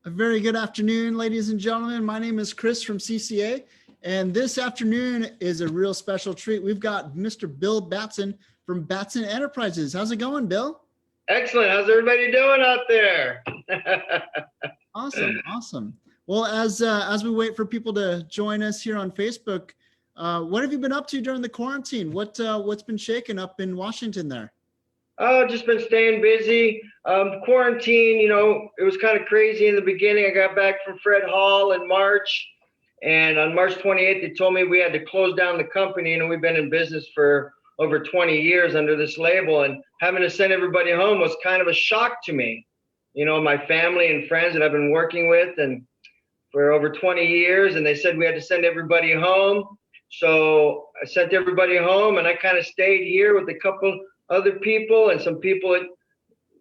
A very good afternoon, ladies and gentlemen. My name is Chris from CCA, and this afternoon is a real special treat. We've got Mr. Bill Batson from Batson Enterprises. How's it going, Bill? Excellent. How's everybody doing out there? Awesome. Well, as we wait for people to join us here on Facebook, what have you been up to during the quarantine? What's been shaking up in Washington there? Oh, just been staying busy. Quarantine, it was kind of crazy in the beginning. I got back from Fred Hall in March, and on March 28th, they told me we had to close down the company, and we've been in business for over 20 years under this label, and having to send everybody home was kind of a shock to me. My family and friends that I've been working with and for over 20 years, and they said we had to send everybody home. So I sent everybody home, and I kind of stayed here with a couple other people and some people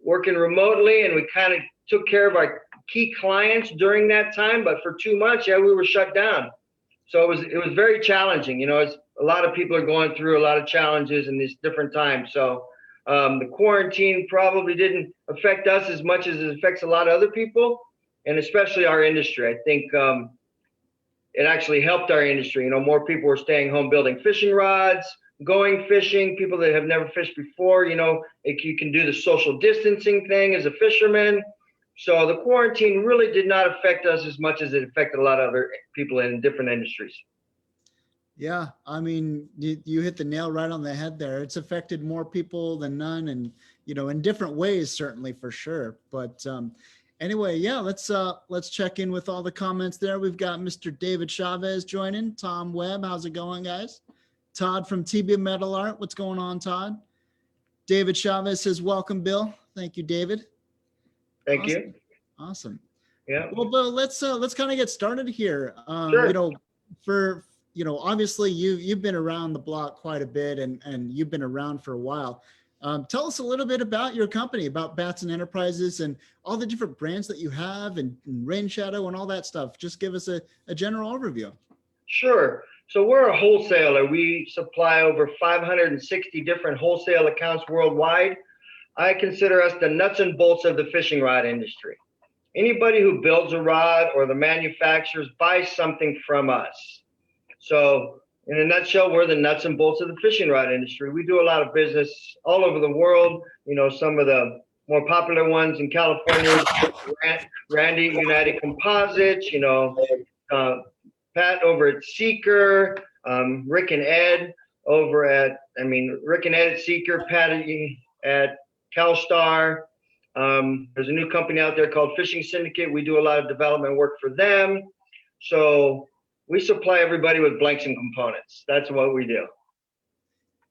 working remotely, and we kind of took care of our key clients during that time. But for 2 months, we were shut down. So it was very challenging. It's, a lot of people are going through a lot of challenges in these different times. So the quarantine probably didn't affect us as much as it affects a lot of other people, and especially our industry. I think it actually helped our industry. More people were staying home building fishing rods, going fishing. People that have never fished before, you can do the social distancing thing as a fisherman. So the quarantine really did not affect us as much as it affected a lot of other people in different industries. Yeah, I mean, you hit the nail right on the head there. It's affected more people than none, and in different ways, certainly, for sure. But anyway, yeah, let's check in with all the comments there. We've got Mr. David Chavez joining. Tom Webb, how's it going, guys? Todd from TB Metal Art, what's going on, Todd? David Chavez says, "Welcome, Bill." Thank you, David. Thank you. Awesome. Yeah. Well, Bill, let's kind of get started here. Sure. Obviously you've been around the block quite a bit, and you've been around for a while. Tell us a little bit about your company, about Batson Enterprises and all the different brands that you have, and Rainshadow and all that stuff. Just give us a general overview. Sure. So we're a wholesaler. We supply over 560 different wholesale accounts worldwide. I consider us the nuts and bolts of the fishing rod industry. Anybody who builds a rod or the manufacturers buys something from us. So in a nutshell, we're the nuts and bolts of the fishing rod industry. We do a lot of business all over the world. Some of the more popular ones in California, Randy United Composites, Pat over at Seeker, Rick and Ed at Seeker, Pat at CalStar. There's a new company out there called Fishing Syndicate. We do a lot of development work for them. So we supply everybody with blanks and components. That's what we do.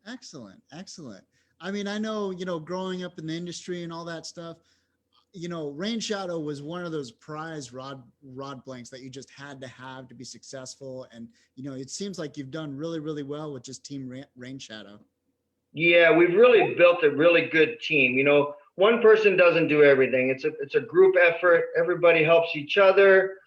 Excellent. I mean, I know, growing up in the industry and all that stuff, Rainshadow was one of those prize rod blanks that you just had to have to be successful. And, it seems like you've done really, really well with just Team Rainshadow. Yeah, we've really built a really good team. One person doesn't do everything. It's a group effort. Everybody helps each other,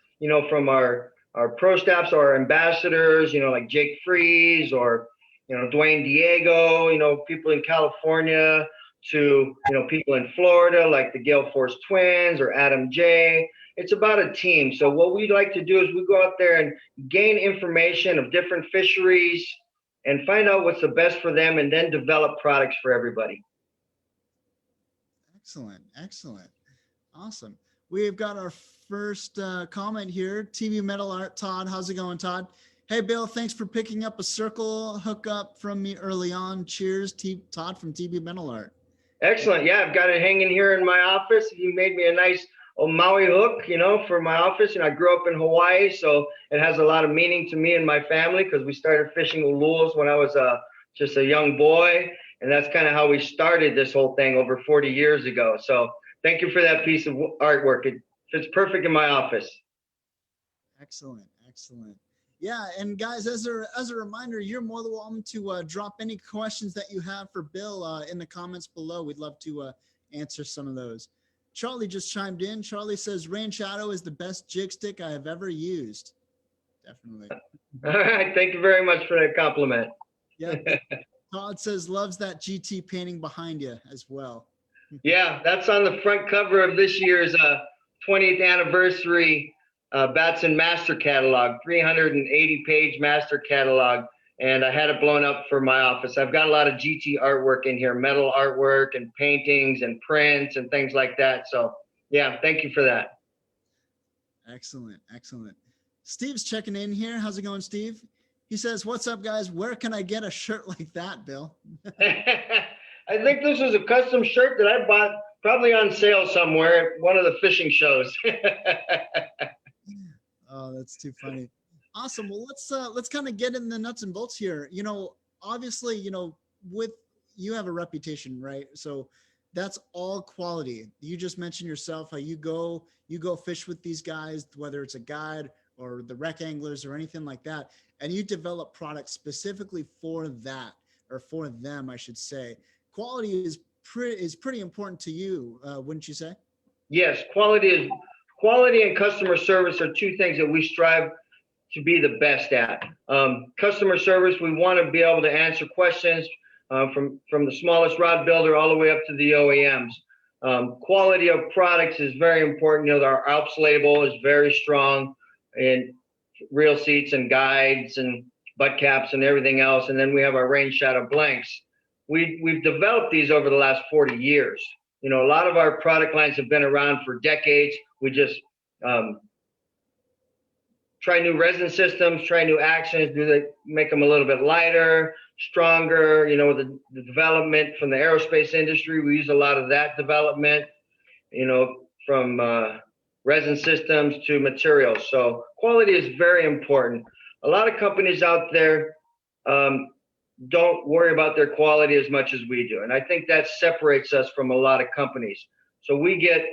from our pro staffs, our ambassadors, like Jake Freeze or, Dwayne Diego, people in California, to, people in Florida, like the Gale Force Twins or Adam J. It's about a team. So what we like to do is we go out there and gain information of different fisheries and find out what's the best for them, and then develop products for everybody. Excellent. Awesome. We've got our first comment here. TV Metal Art, Todd. How's it going, Todd? Hey, Bill, thanks for picking up a circle hookup from me early on. Cheers, Todd from TV Metal Art. Excellent. Yeah, I've got it hanging here in my office. You made me a nice Maui hook, for my office. And I grew up in Hawaii, so it has a lot of meaning to me and my family, because we started fishing ululs when I was just a young boy. And that's kind of how we started this whole thing over 40 years ago. So thank you for that piece of artwork. It fits perfect in my office. Excellent. Yeah, and guys, as a reminder, you're more than welcome to drop any questions that you have for Bill in the comments below. We'd love to answer some of those. Charlie just chimed in. Charlie says, Rainshadow is the best jig stick I have ever used. Definitely. All right, thank you very much for that compliment. Yeah. Todd says, loves that GT painting behind you as well. Yeah, that's on the front cover of this year's 20th anniversary Batson master catalog, 380-page master catalog, and I had it blown up for my office. I've got a lot of GT artwork in here, metal artwork and paintings and prints and things like that. So yeah, thank you for that. Excellent, excellent. Steve's checking in here. How's it going, Steve? He says, "What's up, guys? Where can I get a shirt like that, Bill?" I think this is a custom shirt that I bought probably on sale somewhere at one of the fishing shows. Oh, that's too funny. Awesome. Well, let's kind of get in the nuts and bolts here. You know, obviously, you know, with you have a reputation, right? So that's all quality. You just mentioned yourself how you go fish with these guys, whether it's a guide or the rec anglers or anything like that, and you develop products specifically for that, or for them, I should say. Quality is pretty important to you, wouldn't you say? Yes, quality and customer service are two things that we strive to be the best at. Customer service, we want to be able to answer questions from the smallest rod builder all the way up to the OEMs. Quality of products is very important. You know, our Alps label is very strong in reel seats and guides and butt caps and everything else. And then we have our Rainshadow blanks. We've developed these over the last 40 years. You know, a lot of our product lines have been around for decades. We just try new resin systems, try new actions, make them a little bit lighter, stronger. You know, the development from the aerospace industry, we use a lot of that development, you know, from resin systems to materials. So quality is very important. A lot of companies out there don't worry about their quality as much as we do. And I think that separates us from a lot of companies. So we get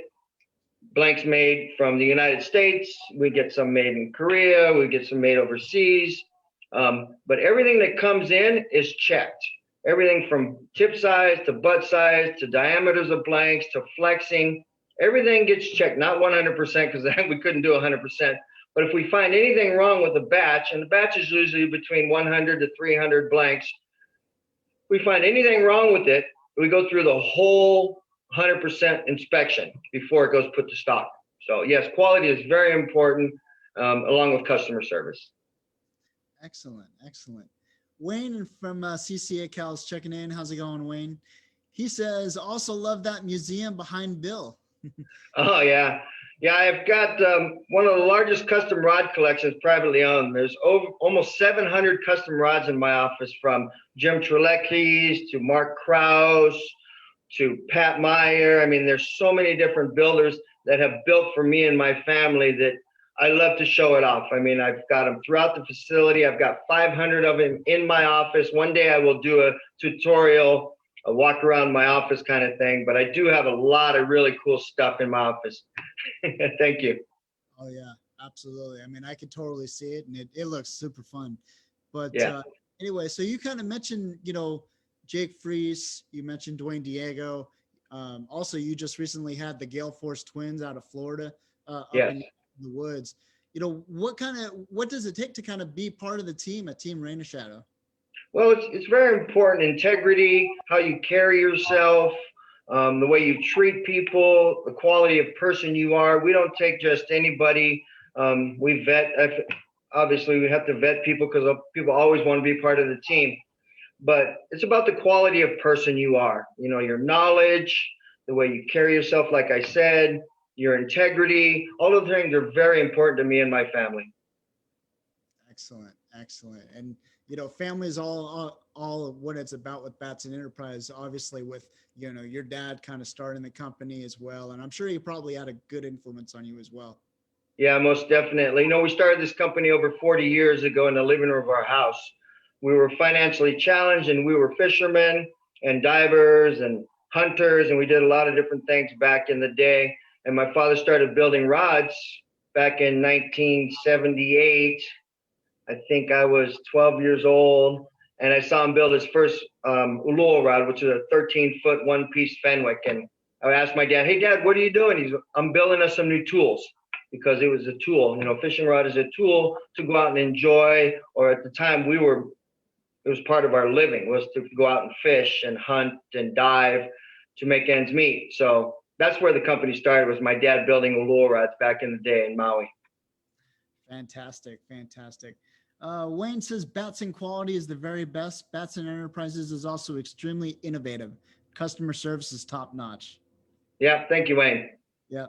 blanks made from the United States. We get some made in Korea. We get some made overseas. But everything that comes in is checked. Everything from tip size to butt size to diameters of blanks to flexing. Everything gets checked, not 100% because we couldn't do 100%. But if we find anything wrong with the batch, and the batch is usually between 100 to 300 blanks, if we find anything wrong with it, we go through the whole 100% inspection before it goes put to stock. So yes, quality is very important, along with customer service. Excellent, excellent. Wayne from CCA Cal is checking in. How's it going, Wayne? He says, also love that museum behind Bill. Oh yeah. Yeah, I've got one of the largest custom rod collections privately owned. There's almost 700 custom rods in my office, from Jim Trelecki's to Mark Krause to Pat Meyer. I mean, there's so many different builders that have built for me and my family that I love to show it off. I mean, I've got them throughout the facility. I've got 500 of them in my office. One day I will do a tutorial, a walk around my office kind of thing, but I do have a lot of really cool stuff in my office. Thank you. Oh yeah, absolutely. I mean, I could totally see it, and it looks super fun. But Yeah. Anyway, so you kind of mentioned, you know, Jake Freese, you mentioned Dwayne Diego. Also, you just recently had the Gale Force twins out of Florida, up Yes. in the woods. You know, what does it take to kind of be part of the team at Team Rainshadow? Well, it's very important. Integrity, how you carry yourself, the way you treat people, the quality of person you are. We don't take just anybody. We vet. Obviously, we have to vet people because people always want to be part of the team. But it's about the quality of person you are. You know, your knowledge, the way you carry yourself, like I said, your integrity. All of the things are very important to me and my family. Excellent, excellent. And you know, family is all of what it's about with Batson Enterprise. Obviously, with, you know, your dad kind of starting the company as well, and I'm sure he probably had a good influence on you as well. Yeah, most definitely. You know, we started this company over 40 years ago in the living room of our house. We were financially challenged, and we were fishermen and divers and hunters, and we did a lot of different things back in the day. And my father started building rods back in 1978. I think I was 12 years old, and I saw him build his first Ulua rod, which is a 13-foot one-piece Fenwick. And I asked my dad, "Hey, Dad, what are you doing?" "I'm building us some new tools," because it was a tool. You know, fishing rod is a tool to go out and enjoy, or at the time it was part of our living, was to go out and fish and hunt and dive to make ends meet. So that's where the company started, was my dad building Allure rods back in the day in Maui. Fantastic, fantastic. Wayne says Batson quality is the very best. Batson Enterprises is also extremely innovative. Customer service is top notch. Yeah, thank you, Wayne. Yeah.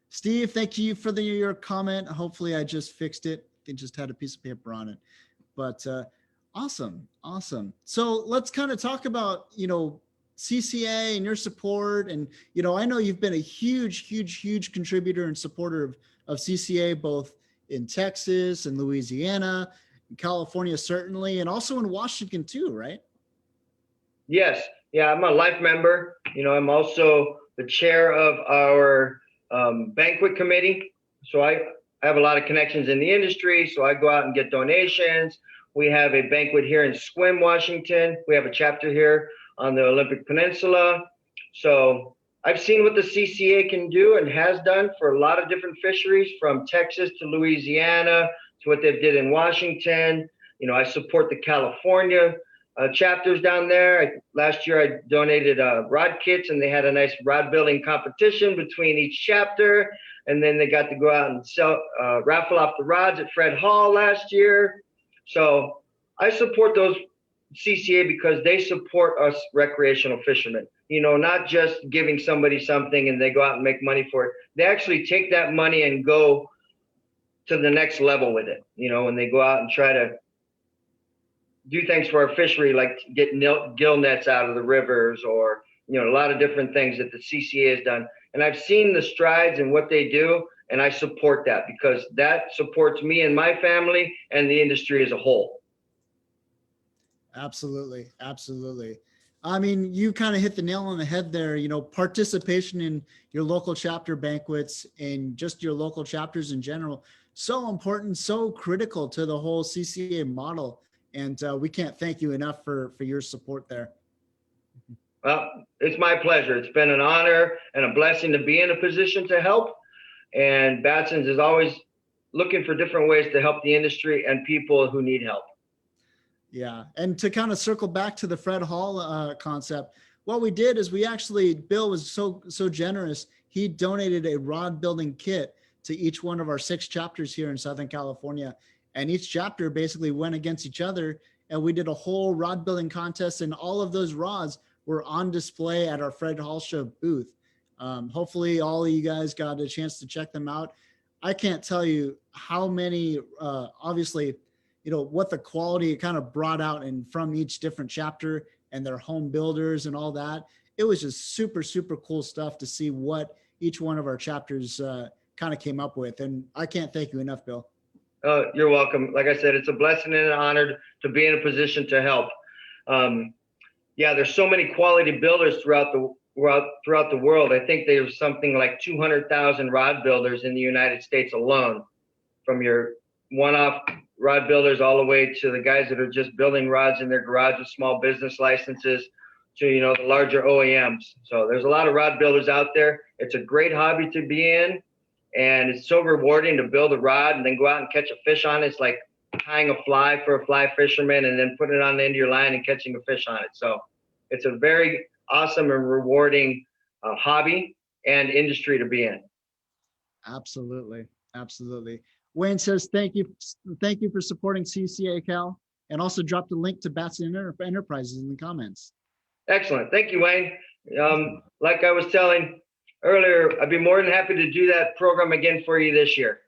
Steve, thank you for your comment. Hopefully I just fixed it. It just had a piece of paper on it. But awesome, awesome. So let's kind of talk about, CCA and your support. And, I know you've been a huge, huge, huge contributor and supporter of CCA, both in Texas and Louisiana, in California, certainly, and also in Washington too, right? Yes. Yeah, I'm a life member. I'm also the chair of our banquet committee. So I have a lot of connections in the industry. So I go out and get donations. We have a banquet here in Sequim, Washington. We have a chapter here on the Olympic Peninsula. So I've seen what the CCA can do and has done for a lot of different fisheries, from Texas to Louisiana to what they did in Washington. I support the California chapters down there. Last year I donated rod kits, and they had a nice rod building competition between each chapter. And then they got to go out and sell, raffle off the rods at Fred Hall last year. So I support those CCA because they support us recreational fishermen. Not just giving somebody something and they go out and make money for it. They actually take that money and go to the next level with it. When they go out and try to do things for our fishery, like get gill nets out of the rivers, or a lot of different things that the CCA has done. And I've seen the strides and what they do, and I support that because that supports me and my family and the industry as a whole. Absolutely, absolutely. I mean, you kind of hit the nail on the head there. Participation in your local chapter banquets and just your local chapters in general, so important, so critical to the whole CCA model. And we can't thank you enough for your support there. Well, it's my pleasure. It's been an honor and a blessing to be in a position to help. And Batson's is always looking for different ways to help the industry and people who need help. Yeah. And to kind of circle back to the Fred Hall concept, what we did is Bill was so generous. He donated a rod building kit to each one of our 6 chapters here in Southern California. And each chapter basically went against each other. And we did a whole rod building contest, and all of those rods were on display at our Fred Hall Show booth. Hopefully all of you guys got a chance to check them out. I can't tell you how many, obviously, what the quality it kind of brought out and from each different chapter and their home builders and all that. It was just super, super cool stuff to see what each one of our chapters kind of came up with. And I can't thank you enough, Bill. You're welcome. Like I said, it's a blessing and an honor to be in a position to help. There's so many quality builders throughout the world. I think there's something like 200,000 rod builders in the United States alone, from your one-off rod builders all the way to the guys that are just building rods in their garage with small business licenses to, the larger OEMs. So there's a lot of rod builders out there. It's a great hobby to be in, and it's so rewarding to build a rod and then go out and catch a fish on it. It's like tying a fly for a fly fisherman and then putting it on the end of your line and catching a fish on it. So it's a very awesome and rewarding hobby and industry to be in. Absolutely. Absolutely. Wayne says, thank you for supporting CCA Cal, and also dropped a link to Batson Enterprises in the comments. Excellent. Thank you, Wayne. Like I was telling earlier, I'd be more than happy to do that program again for you this year.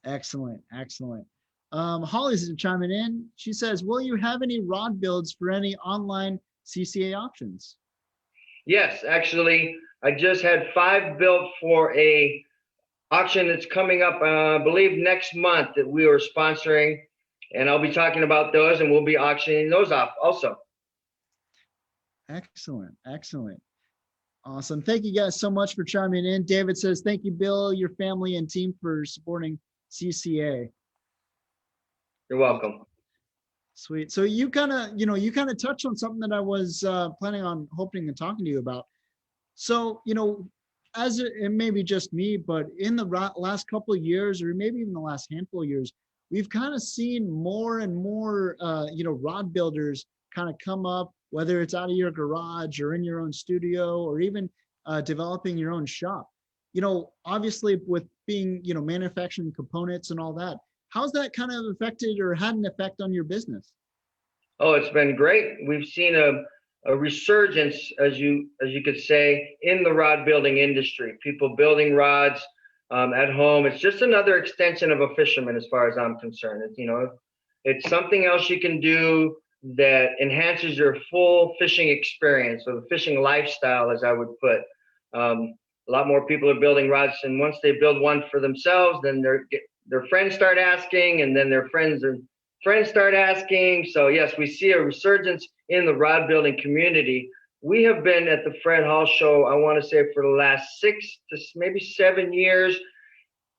Excellent. Excellent. Holly's chiming in. She says, will you have any rod builds for any online CCA auctions? Yes, actually, I just had 5 built for a auction that's coming up, I believe next month, that we are sponsoring, and I'll be talking about those, and we'll be auctioning those off also. Excellent. Excellent. Awesome. Thank you guys so much for chiming in. David says, thank you, Bill, your family and team for supporting CCA. You're welcome. Sweet. So you kind of touched on something that I was planning on hoping and talking to you about. So, it may be just me, but in the last couple of years, or maybe even the last handful of years, we've kind of seen more and more, rod builders kind of come up, whether it's out of your garage or in your own studio, or even developing your own shop. Obviously with being, manufacturing components and all that, how's that kind of affected or had an effect on your business? Oh, it's been great. We've seen a resurgence, as you could say, in the rod building industry. People building rods at home. It's just another extension of a fisherman, as far as I'm concerned. It's something else you can do that enhances your full fishing experience, or the fishing lifestyle, as I would put. A lot more people are building rods, and once they build one for themselves, then their friends start asking, and then their friends start asking. So yes, we see a resurgence in the rod building community. We have been at the Fred Hall show, I want to say, for the last 6 to maybe 7 years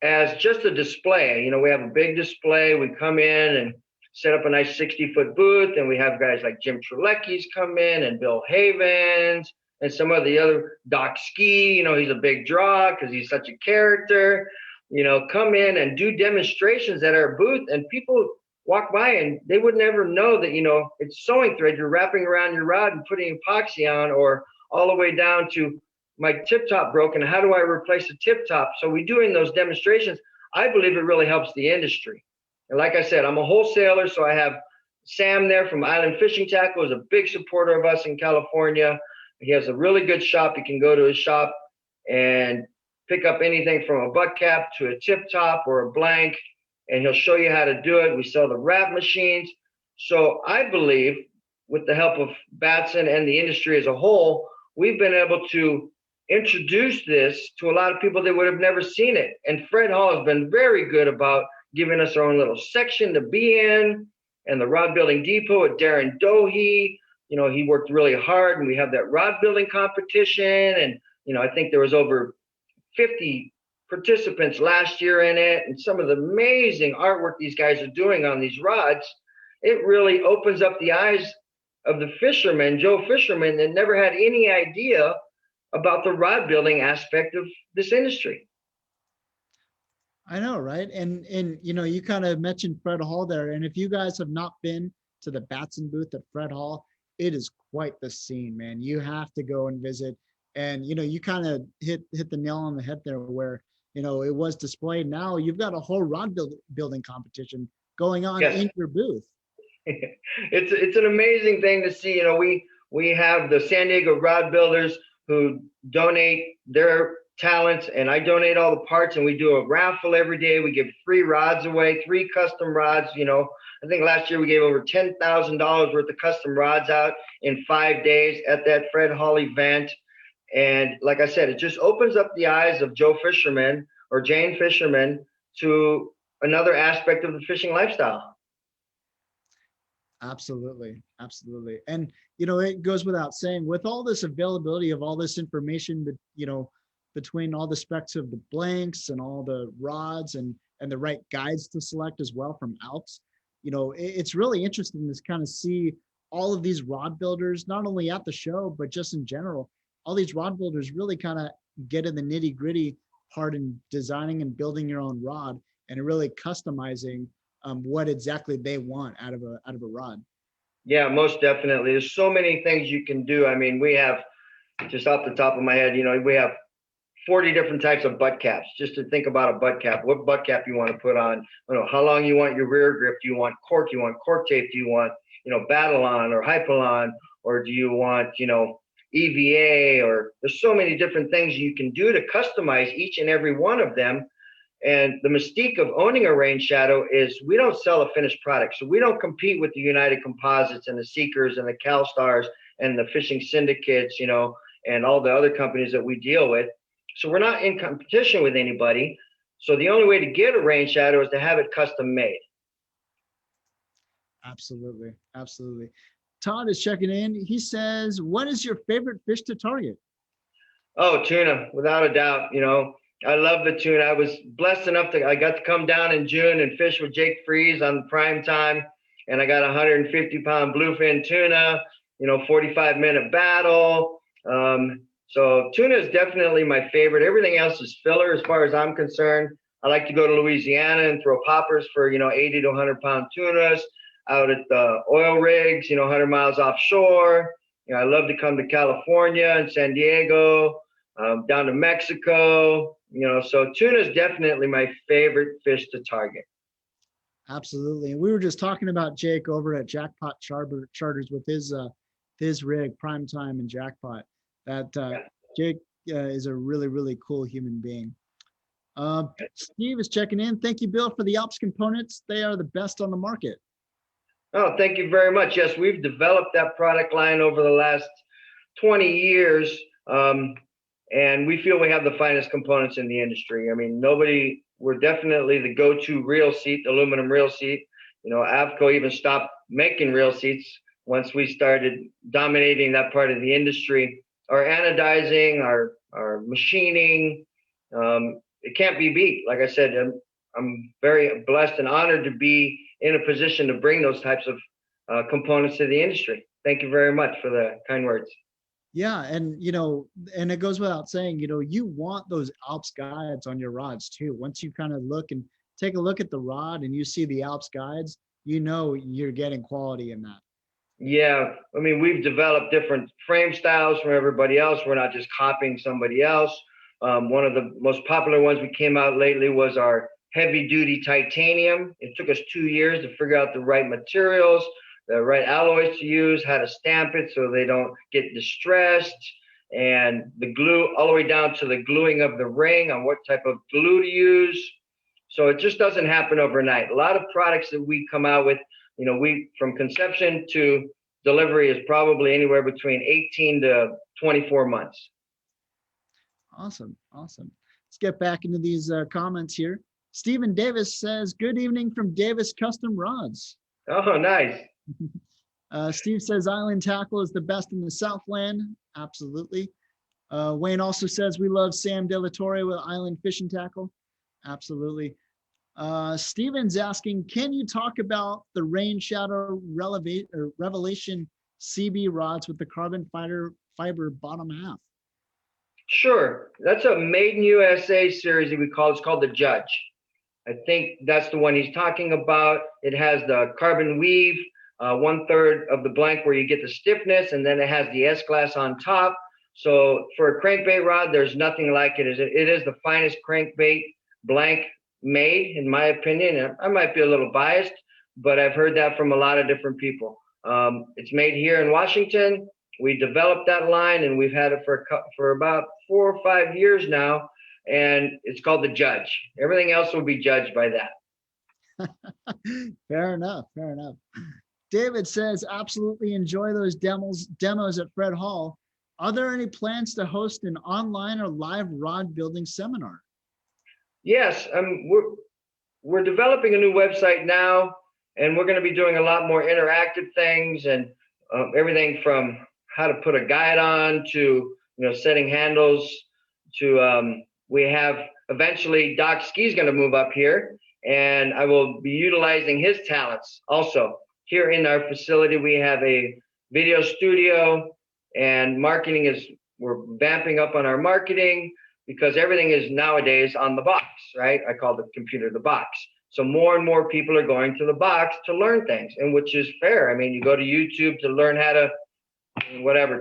as just a display. We have a big display. We come in and set up a nice 60-foot booth, and we have guys like Jim Trelecki's come in, and Bill Havens, and some of the other Doc Ski. He's a big draw because he's such a character. Come in and do demonstrations at our booth, and people walk by and they would never know that, it's sewing thread you're wrapping around your rod and putting epoxy on, or all the way down to my tip top broke, and how do I replace the tip top? So we doing those demonstrations. I believe it really helps the industry. And like I said, I'm a wholesaler, so I have Sam there from Island Fishing Tackle, is a big supporter of us in California. He has a really good shop. You can go to his shop and pick up anything from a butt cap to a tip top or a blank, and he'll show you how to do it. We sell the wrap machines. So I believe, with the help of Batson and the industry as a whole, we've been able to introduce this to a lot of people that would have never seen it. And Fred Hall has been very good about giving us our own little section to be in, and the Rod Building Depot at Darren Dohe. He worked really hard, and we have that rod building competition. And, I think there was over 50 participants last year in it, and some of the amazing artwork these guys are doing on these rods. It really opens up the eyes of the fishermen, Joe fishermen, that never had any idea about the rod building aspect of this industry. I know, right? And you kind of mentioned Fred Hall there, and if you guys have not been to the Batson booth at Fred Hall, it is quite the scene, man. You have to go and visit. And you kind of hit the nail on the head there, where it was displayed. Now you've got a whole rod building competition going on in your booth. It's an amazing thing to see. We have the San Diego rod builders who donate their talents, and I donate all the parts, and we do a raffle every day. We give free rods away, 3 custom rods. I think last year we gave over $10,000 worth of custom rods out in 5 days at that Fred Hall event. And like I said, it just opens up the eyes of Joe fisherman or Jane fisherman to another aspect of the fishing lifestyle. Absolutely. Absolutely. And, it goes without saying, with all this availability of all this information, between all the specs of the blanks and all the rods and the right guides to select as well from Alps, it's really interesting to kind of see all of these rod builders, not only at the show, but just in general. All these rod builders really kind of get in the nitty gritty part in designing and building your own rod, and really customizing what exactly they want out of a rod. Yeah, most definitely. There's so many things you can do. I mean, we have, just off the top of my head, we have 40 different types of butt caps. Just to think about a butt cap, what butt cap you want to put on, how long you want your rear grip. Do you want cork? You want cork tape? Do you want, Battle-On or Hypalon? Or do you want, EVA? Or there's so many different things you can do to customize each and every one of them. And the mystique of owning a Rainshadow is we don't sell a finished product. So we don't compete with the United Composites and the Seekers and the CalStars and the Fishing Syndicates, and all the other companies that we deal with. So we're not in competition with anybody. So the only way to get a Rainshadow is to have it custom made. Absolutely. Absolutely. Todd is checking in. He says, what is your favorite fish to target? Oh, tuna, without a doubt. I love the tuna. I was blessed enough I got to come down in June and fish with Jake Freeze on the prime time. And I got 150-pound bluefin tuna, 45-minute battle. So tuna is definitely my favorite. Everything else is filler as far as I'm concerned. I like to go to Louisiana and throw poppers for, 80 to 100-pound tunas out at the oil rigs, 100 miles offshore. I love to come to California and San Diego down to Mexico, so tuna is definitely my favorite fish to target. Absolutely. And we were just talking about Jake over at Jackpot Charters with his rig, Prime Time and Jackpot. That Jake is a really, really cool human being. Steve is checking in. Thank you, Bill, for the Alps components. They are the best on the market. Oh, thank you very much. Yes, we've developed that product line over the last 20 years. And we feel we have the finest components in the industry. I mean, we're definitely the go-to reel seat, aluminum reel seat. Avco even stopped making reel seats once we started dominating that part of the industry. Our anodizing, our machining, it can't be beat. Like I said, I'm very blessed and honored to be in a position to bring those types of components to the industry. Thank you very much for the kind words. Yeah, and and it goes without saying, you want those Alps guides on your rods too. Once you kind of take a look at the rod and you see the Alps guides, you're getting quality in that. Yeah, I mean, we've developed different frame styles from everybody else. We're not just copying somebody else. One of the most popular ones we came out lately was our heavy duty titanium. It took us 2 years to figure out the right materials, the right alloys to use, how to stamp it so they don't get distressed, and the glue all the way down to the gluing of the ring on what type of glue to use. So it just doesn't happen overnight. A lot of products that we come out with, from conception to delivery is probably anywhere between 18 to 24 months. Awesome. Let's get back into these comments here. Stephen Davis says, good evening from Davis Custom Rods. Oh, nice. Steve says Island Tackle is the best in the Southland. Absolutely. Wayne also says we love Sam De La Torre with Island Fishing Tackle. Absolutely. Steven's asking, can you talk about the Rainshadow Revelation CB rods with the carbon fiber bottom half? Sure. That's a Made in USA series that it's called the Judge. I think that's the one he's talking about. It has the carbon weave, 1/3 of the blank where you get the stiffness, and then it has the S-glass on top. So for a crankbait rod, there's nothing like it. It is the finest crankbait blank made, in my opinion. I might be a little biased, but I've heard that from a lot of different people. It's made here in Washington. We developed that line, and we've had it for about 4 or 5 years now. And it's called the Judge. Everything else will be judged by that. Fair enough. David says, absolutely enjoy those demos at Fred Hall. Are there any plans to host an online or live rod building seminar? Yes, we're developing a new website now, and we're going to be doing a lot more interactive things, and everything from how to put a guide on to setting handles to we have eventually Doc Ski's going to move up here, and I will be utilizing his talents also. Here in our facility, we have a video studio, and we're vamping up on our marketing because everything is nowadays on the box, right? I call the computer the box. So more and more people are going to the box to learn things, and which is fair. I mean, you go to YouTube to learn how to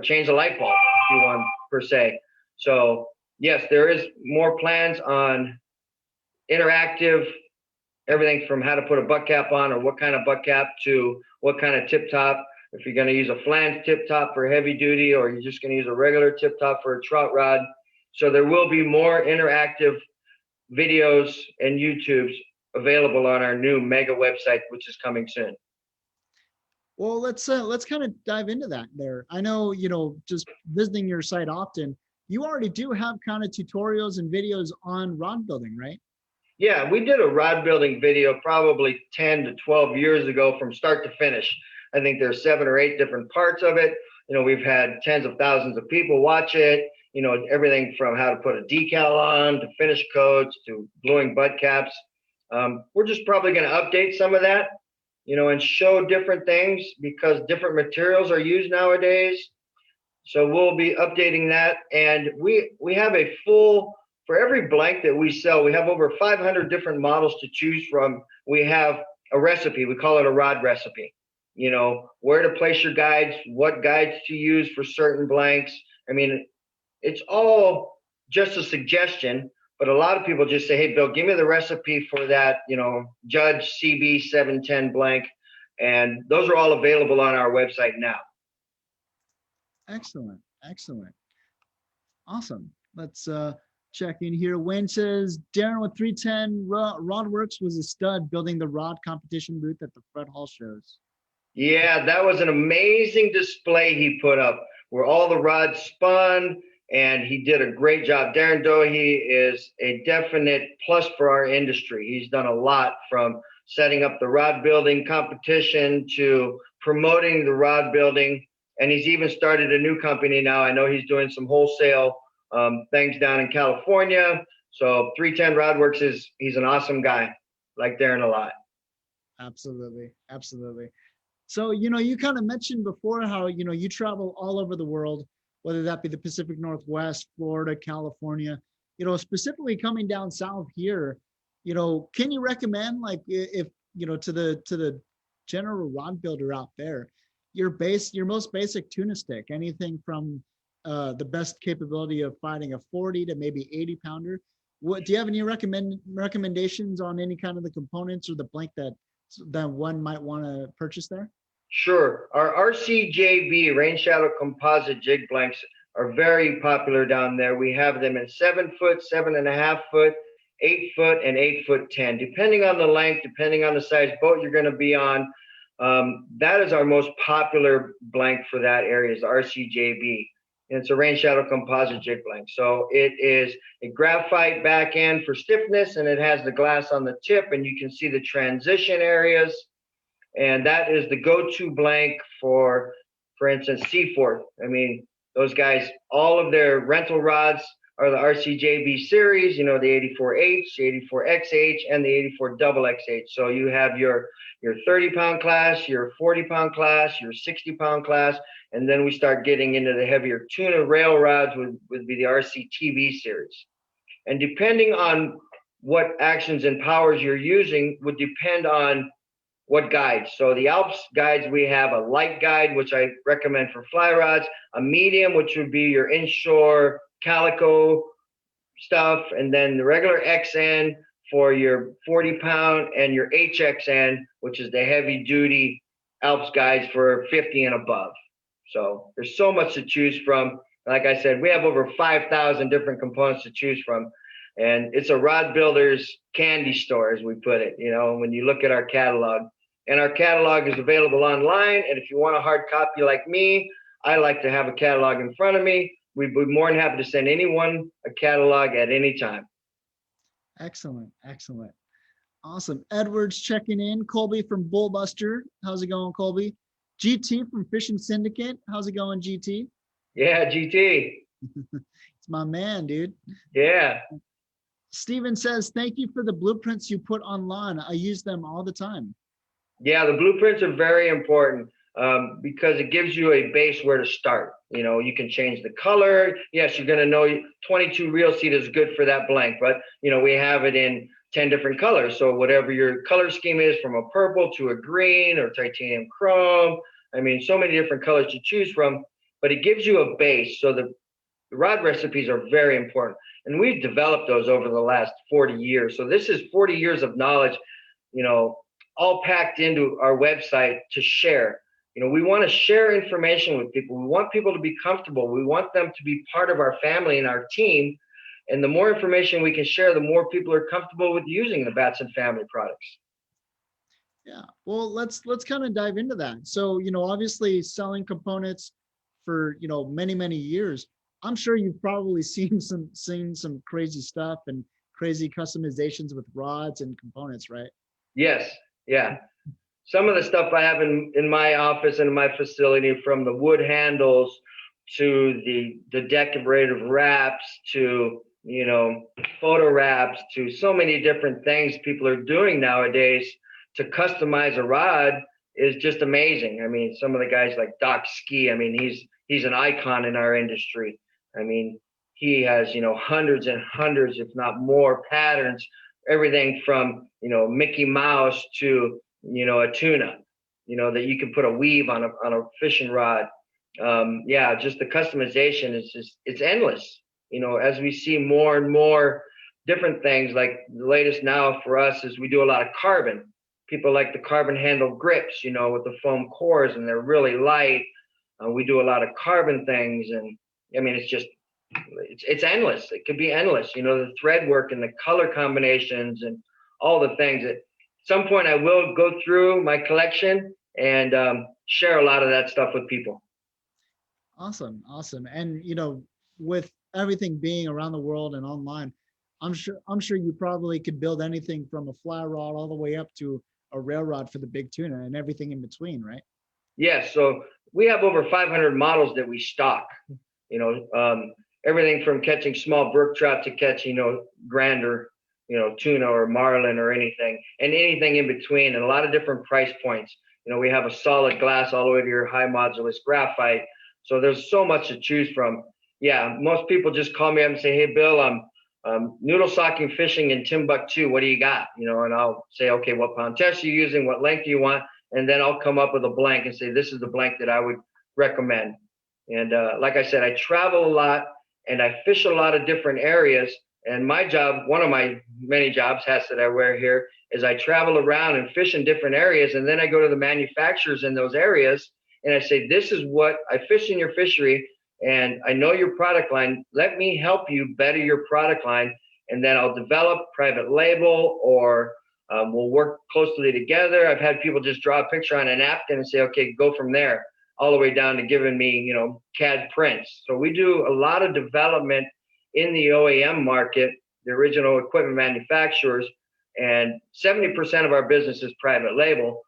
change a light bulb if you want, per se. So yes, there is more plans on interactive, everything from how to put a butt cap on or what kind of butt cap to what kind of tip top. If you're going to use a flange tip top for heavy duty, or you're just going to use a regular tip top for a trout rod. So there will be more interactive videos and YouTubes available on our new mega website, which is coming soon. Well, let's kind of dive into that there. I know, just visiting your site often, you already do have kind of tutorials and videos on rod building, right? Yeah, we did a rod building video probably 10 to 12 years ago from start to finish. I think there's 7 or 8 different parts of it. We've had tens of thousands of people watch it. Everything from how to put a decal on to finish coats to gluing butt caps. We're just probably going to update some of that, and show different things because different materials are used nowadays. So we'll be updating that. And we have for every blank that we sell, we have over 500 different models to choose from. We have a recipe. We call it a rod recipe. Where to place your guides, what guides to use for certain blanks. I mean, it's all just a suggestion, but a lot of people just say, hey, Bill, give me the recipe for that, Judge CB 710 blank. And those are all available on our website now. Excellent. Excellent. Awesome. Let's check in here. Wayne says, Darren with 310 Rodworks was a stud building the rod competition booth at the Fred Hall shows. Yeah, that was an amazing display he put up where all the rods spun, and he did a great job. Darren Dohe is a definite plus for our industry. He's done a lot, from setting up the rod building competition to promoting the rod building. And he's even started a new company now. I know he's doing some wholesale things down in California. So 310 Rodworks he's an awesome guy. Like Darren a lot. Absolutely. Absolutely. So, you kind of mentioned before how, you travel all over the world, whether that be the Pacific Northwest, Florida, California, specifically coming down south here, can you recommend, like, if, to the general rod builder out there, your most basic tuna stick, anything from the best capability of fighting a 40 to maybe 80 pounder? Do you have any recommendations on any kind of the components or the blank that one might want to purchase there? Sure. Our RCJB, Rainshadow composite jig blanks, are very popular down there. We have them in 7 foot, 7.5 foot, 8 foot, and 8 foot 10, depending on the length, depending on the size boat you're going to be on. That is our most popular blank for that area, is the RCJB. And it's a Rainshadow composite jig blank. So it is a graphite back end for stiffness, and it has the glass on the tip, and you can see the transition areas. And that is the go-to blank for instance, Seaford. I mean, those guys, all of their rental rods are the RCJB series, the 84H, the 84XH, and the 84 XXH. So you have your 30-pound class, your 40-pound class, your 60-pound class, and then we start getting into the heavier tuna rail rods would be the RCTB series. And depending on what actions and powers you're using would depend on what guides. So the Alps guides, we have a light guide, which I recommend for fly rods, a medium, which would be your inshore calico stuff, and then the regular XN for your 40-pound, and your HXN, which is the heavy duty Alps guides for 50 and above. So there's so much to choose from. Like I said, we have over 5,000 different components to choose from. And it's a rod builder's candy store, as we put it, when you look at our catalog. And our catalog is available online. And if you want a hard copy like me, I like to have a catalog in front of me. We'd be more than happy to send anyone a catalog at any time. Excellent. Excellent. Awesome. Edward's checking in. Colby from Bullbuster. How's it going, Colby? GT from Fishing Syndicate. How's it going, GT? Yeah, GT. It's my man, dude. Yeah. Steven says, thank you for the blueprints you put online. I use them all the time. Yeah, the blueprints are very important because it gives you a base where to start. You can change the color. Yes, you're going to know 22 reel seat is good for that blank, but we have it in 10 different colors. So whatever your color scheme is, from a purple to a green or titanium chrome, I mean, so many different colors to choose from, but it gives you a base. So the rod recipes are very important. And we've developed those over the last 40 years. So this is 40 years of knowledge, all packed into our website to share. We want to share information with people. We want people to be comfortable. We want them to be part of our family and our team. And the more information we can share, the more people are comfortable with using the Batson family products. Yeah, well, let's kind of dive into that. So, obviously selling components for, many, many years, I'm sure you've probably seen some crazy stuff and crazy customizations with rods and components, right? Yes. Yeah. Some of the stuff I have in my office and in my facility, from the wood handles to the decorative wraps to, photo wraps, to so many different things people are doing nowadays to customize a rod, is just amazing. I mean, some of the guys like Doc Ski, I mean, he's an icon in our industry. I mean, he has, hundreds and hundreds, if not more, patterns, everything from, Mickey Mouse to, a tuna, that you can put a weave on a fishing rod. Yeah, just the customization is it's endless. as we see more and more different things, like the latest now for us is we do a lot of carbon. People like the carbon handle grips, with the foam cores, and they're really light. We do a lot of carbon things, and I mean, it's endless. It could be endless, the thread work and the color combinations and all the things. At some point, I will go through my collection and share a lot of that stuff with people. Awesome. And with everything being around the world and online, I'm sure you probably could build anything from a fly rod all the way up to a rail rod for the big tuna and everything in between, right? Yes. So we have over 500 models that we stock. Everything from catching small brook trout to catching, grander, tuna or marlin or anything, and anything in between, and a lot of different price points. We have a solid glass all the way to your high modulus graphite. So there's so much to choose from. Yeah, most people just call me up and say, "Hey, Bill, I'm noodle socking fishing in Timbuktu. What do you got?" And I'll say, "Okay, what pound test are you using? What length do you want?" And then I'll come up with a blank and say, "This is the blank that I would recommend." And like I said, I travel a lot and I fish a lot of different areas. And my job, one of my many jobs, hats that I wear here, is I travel around and fish in different areas. And then I go to the manufacturers in those areas and I say, "This is what I fish in your fishery, and I know your product line. Let me help you better your product line." And then I'll develop private label, or we'll work closely together. I've had people just draw a picture on a napkin and say, "Okay, go from there," all the way down to giving me, CAD prints. So we do a lot of development in the OEM market, the original equipment manufacturers, and 70% of our business is private label.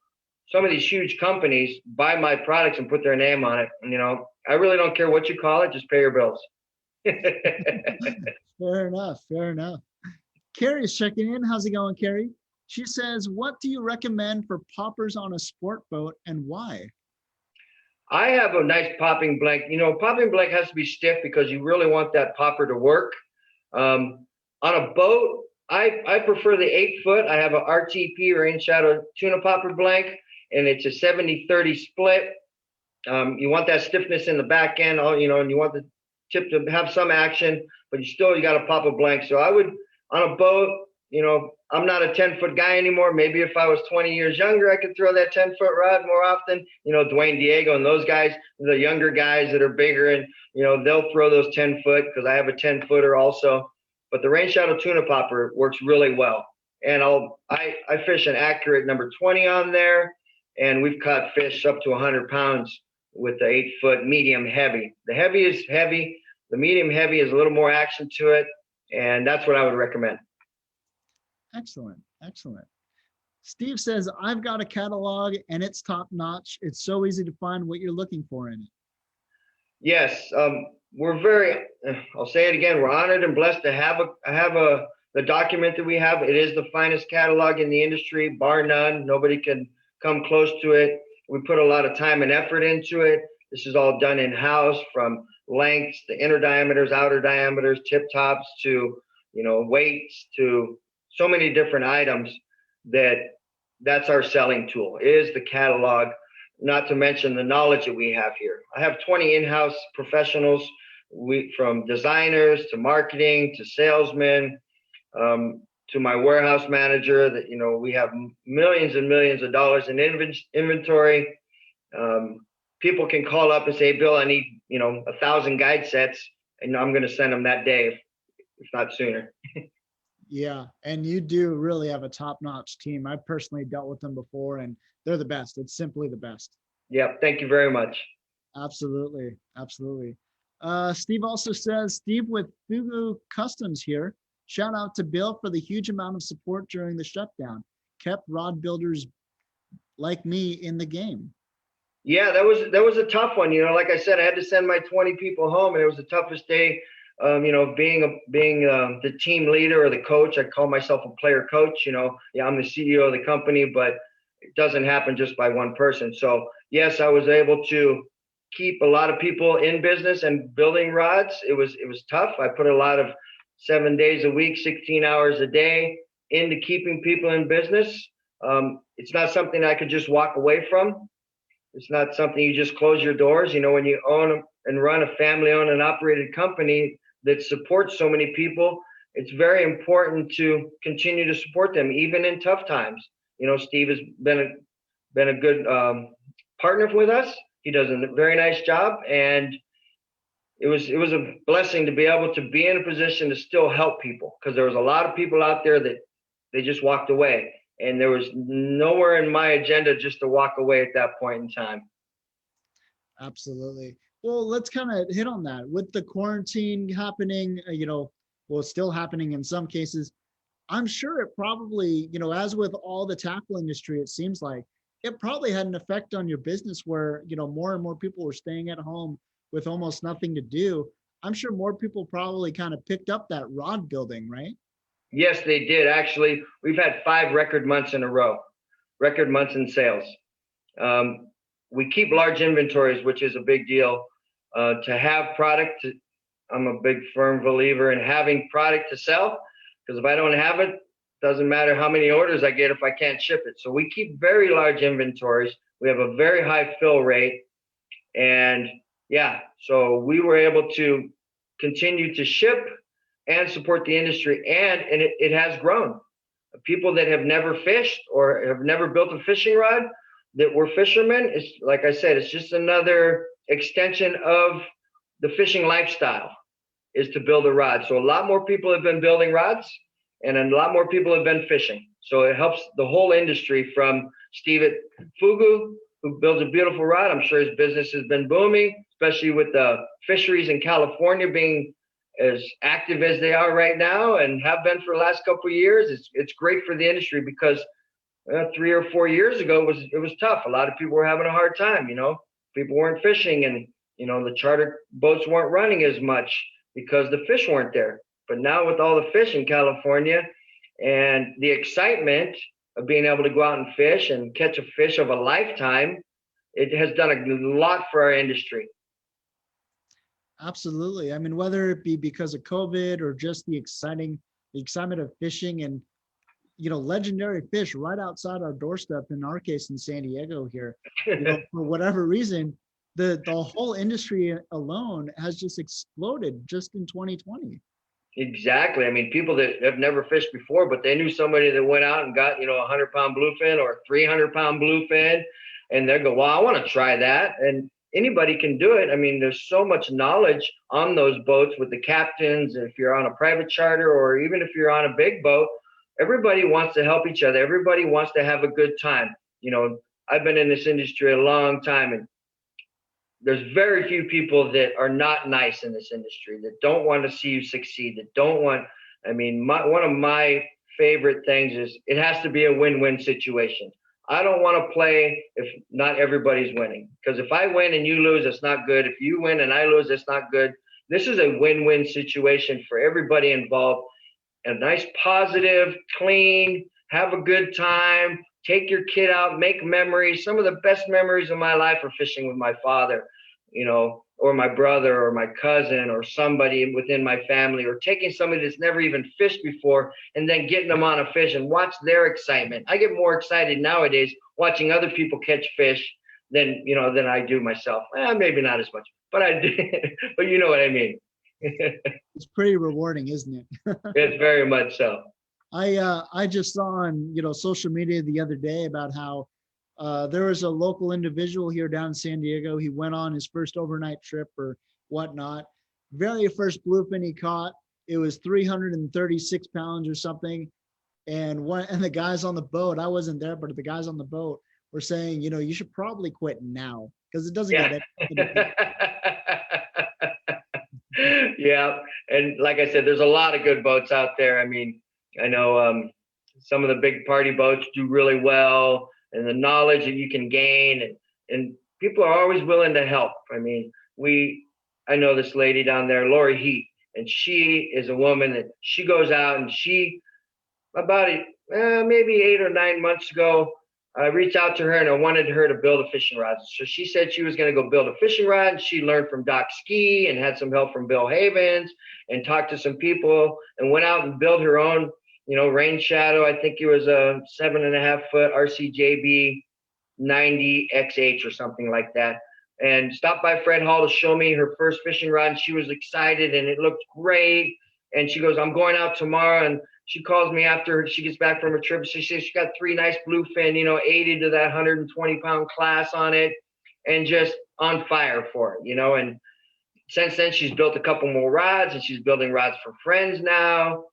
Some of these huge companies buy my products and put their name on it. And, I really don't care what you call it, just pay your bills. Fair enough. Carrie's checking in. How's it going, Carrie? She says, "What do you recommend for poppers on a sport boat and why?" I have a nice popping blank. Popping blank has to be stiff because you really want that popper to work. On a boat, I prefer the 8-foot. I have a RTP, Rainshadow tuna popper blank, and it's a 70-30 split. You want that stiffness in the back end, and you want the tip to have some action, but you got to pop a blank. So I would, on a boat, I'm not a 10-foot guy anymore. Maybe if I was 20 years younger, I could throw that 10-foot rod more often. Dwayne Diego and those guys, the younger guys that are bigger, and, they'll throw those 10-foot because I have a 10-footer also. But the Rainshadow tuna popper works really well. And I fish an accurate number 20 on there, and we've caught fish up to 100 pounds with the 8-foot medium heavy. The heavy is heavy. The medium heavy is a little more action to it, and that's what I would recommend. Excellent. Steve says, "I've got a catalog and it's top notch. It's so easy to find what you're looking for in it." Yes, I'll say it again, we're honored and blessed to have the document that we have. It is the finest catalog in the industry, bar none. Nobody can come close to it. We put a lot of time and effort into it. This is all done in-house, from lengths, the inner diameters, outer diameters, tip tops, to, weights, to so many different items. That's our selling tool, is the catalog, not to mention the knowledge that we have here. I have 20 in-house professionals, from designers to marketing to salesmen, to my warehouse manager, that, we have millions and millions of dollars in inventory. People can call up and say, "Bill, I need, 1,000 guide sets," and I'm going to send them that day, if not sooner. Yeah, and you do really have a top-notch team. I've personally dealt with them before, and they're the best. It's simply the best. Yep, thank you very much. Absolutely. Steve also says, "Steve with Fugu Customs here. Shout out to Bill for the huge amount of support during the shutdown. Kept rod builders like me in the game." Yeah, that was a tough one. Like I said, I had to send my 20 people home, and it was the toughest day. Being the team leader or the coach. I call myself a player coach. I'm the CEO of the company, but it doesn't happen just by one person. So yes, I was able to keep a lot of people in business and building rods. It was tough. I put a lot of 7 days a week, 16 hours a day into keeping people in business. It's not something I could just walk away from. It's not something you just close your doors. When you own and run a family-owned and operated company, that support so many people, it's very important to continue to support them, even in tough times. You know, Steve has been a good partner with us. He does a very nice job, and it was a blessing to be able to be in a position to still help people, because there was a lot of people out there that they just walked away, and there was nowhere in my agenda just to walk away at that point in time. Absolutely. Well, let's kind of hit on that with the quarantine happening, well, still happening in some cases. I'm sure it probably, as with all the tackle industry, it seems like it probably had an effect on your business where, more and more people were staying at home with almost nothing to do. I'm sure more people probably kind of picked up that rod building, right? Yes, they did. Actually, we've had 5 record months in a row, record months in sales. We keep large inventories, which is a big deal. To have product, I'm a big firm believer in having product to sell, because if I don't have it, doesn't matter how many orders I get if I can't ship it. So we keep very large inventories. We have a very high fill rate. And yeah, so we were able to continue to ship and support the industry. And it has grown. People that have never fished or have never built a fishing rod that were fishermen, it's like I said, it's just another extension of the fishing lifestyle, is to build a rod. So a lot more people have been building rods, and a lot more people have been fishing. So it helps the whole industry, from Steve at Fugu, who builds a beautiful rod. I'm sure his business has been booming, especially with the fisheries in California being as active as they are right now and have been for the last couple of years. It's great for the industry, because 3 or 4 years ago it was tough. A lot of people were having a hard time. People weren't fishing, and the charter boats weren't running as much because the fish weren't there. But now with all the fish in California and the excitement of being able to go out and fish and catch a fish of a lifetime, it has done a lot for our industry. Absolutely. I mean, whether it be because of COVID or just the excitement of fishing and, legendary fish right outside our doorstep, in our case in San Diego here, for whatever reason, the whole industry alone has just exploded just in 2020. Exactly. I mean, people that have never fished before, but they knew somebody that went out and got, a 100-pound bluefin or a 300-pound bluefin, and they go, well, I want to try that. And anybody can do it. I mean, there's so much knowledge on those boats with the captains. If you're on a private charter, or even if you're on a big boat, everybody wants to help each other. Everybody wants to have a good time. I've been in this industry a long time, and there's very few people that are not nice in this industry, that don't want to see you succeed, that don't want, one of my favorite things is it has to be a win-win situation. I don't want to play if not everybody's winning, because if I win and you lose, it's not good. If you win and I lose, it's not good. This is a win-win situation for everybody involved. A nice, positive, clean, have a good time, take your kid out, make memories. Some of the best memories of my life are fishing with my father, or my brother or my cousin or somebody within my family, or taking somebody that's never even fished before and then getting them on a fish and watch their excitement. I get more excited nowadays watching other people catch fish than I do myself. Maybe not as much, but I do. But you know what I mean. It's pretty rewarding, isn't it? It's very much so. I just saw on social media the other day about how there was a local individual here down in San Diego. He went on his first overnight trip or whatnot. Very first bluefin he caught, it was 336 pounds or something. And the guys on the boat, I wasn't there, but the guys on the boat were saying, you should probably quit now, because it doesn't get it. Yeah, and like I said, there's a lot of good boats out there. I mean, I know some of the big party boats do really well, and the knowledge that you can gain, and people are always willing to help. I mean, I know this lady down there, Lori Heat, and she is a woman that she goes out, and she, about maybe 8 or 9 months ago, I reached out to her and I wanted her to build a fishing rod. So she said she was going to go build a fishing rod. And she learned from Doc Ski and had some help from Bill Havens and talked to some people and went out and built her own, Rainshadow. I think it was a 7.5 foot RCJB 90 XH or something like that. and stopped by Fred Hall to show me her first fishing rod. And she was excited and it looked great. And she goes, I'm going out tomorrow. And she calls me after she gets back from her trip. She says she got 3 nice bluefin, 80 to that 120-pound class on it, and just on fire for it, and since then she's built a couple more rods and she's building rods for friends now.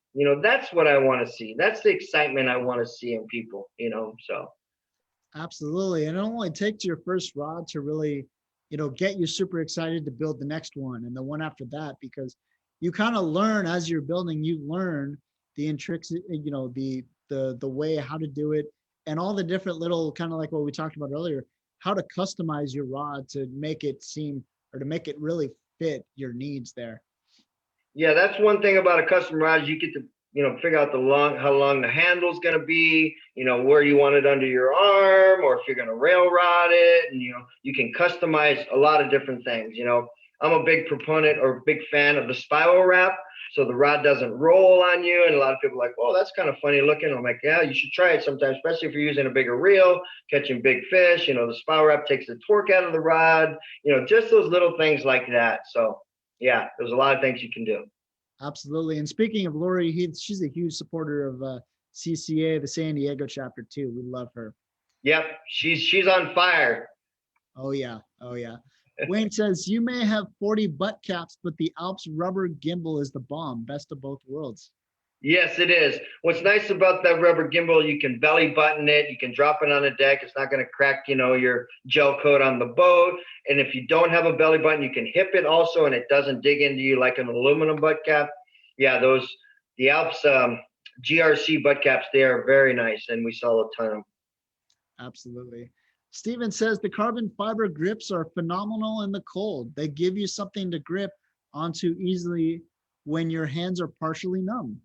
That's what I want to see. That's the excitement I want to see in people, so. Absolutely. And it only takes your first rod to really, get you super excited to build the next one and the one after that, because you kind of learn as you're building, you learn the intricate, the way how to do it, and all the different little, kind of like what we talked about earlier, how to customize your rod to make it seem, or to make it really fit your needs there. Yeah, that's one thing about a custom rod. You get to, figure out how long the handle's going to be, where you want it under your arm, or if you're going to rail rod it, and, you can customize a lot of different things. I'm a big proponent or big fan of the spiral wrap, so the rod doesn't roll on you. And a lot of people are like, oh, that's kind of funny looking. I'm like, yeah, you should try it sometime, especially if you're using a bigger reel, catching big fish. The spiral wrap takes the torque out of the rod, just those little things like that. So yeah, there's a lot of things you can do. Absolutely. And speaking of Lori, she's a huge supporter of CCA, the San Diego chapter too. We love her. Yep, she's on fire. Oh yeah, oh yeah. Wayne says, you may have 40 butt caps, but the Alps rubber gimbal is the bomb. Best of both worlds. Yes, it is. What's nice about that rubber gimbal, you can belly button it. You can drop it on the deck. It's not going to crack, your gel coat on the boat. And if you don't have a belly button, you can hip it also, and it doesn't dig into you like an aluminum butt cap. Yeah, the Alps GRC butt caps, they are very nice, and we sell a ton of them. Absolutely. Steven says the carbon fiber grips are phenomenal in the cold. They give you something to grip onto easily when your hands are partially numb.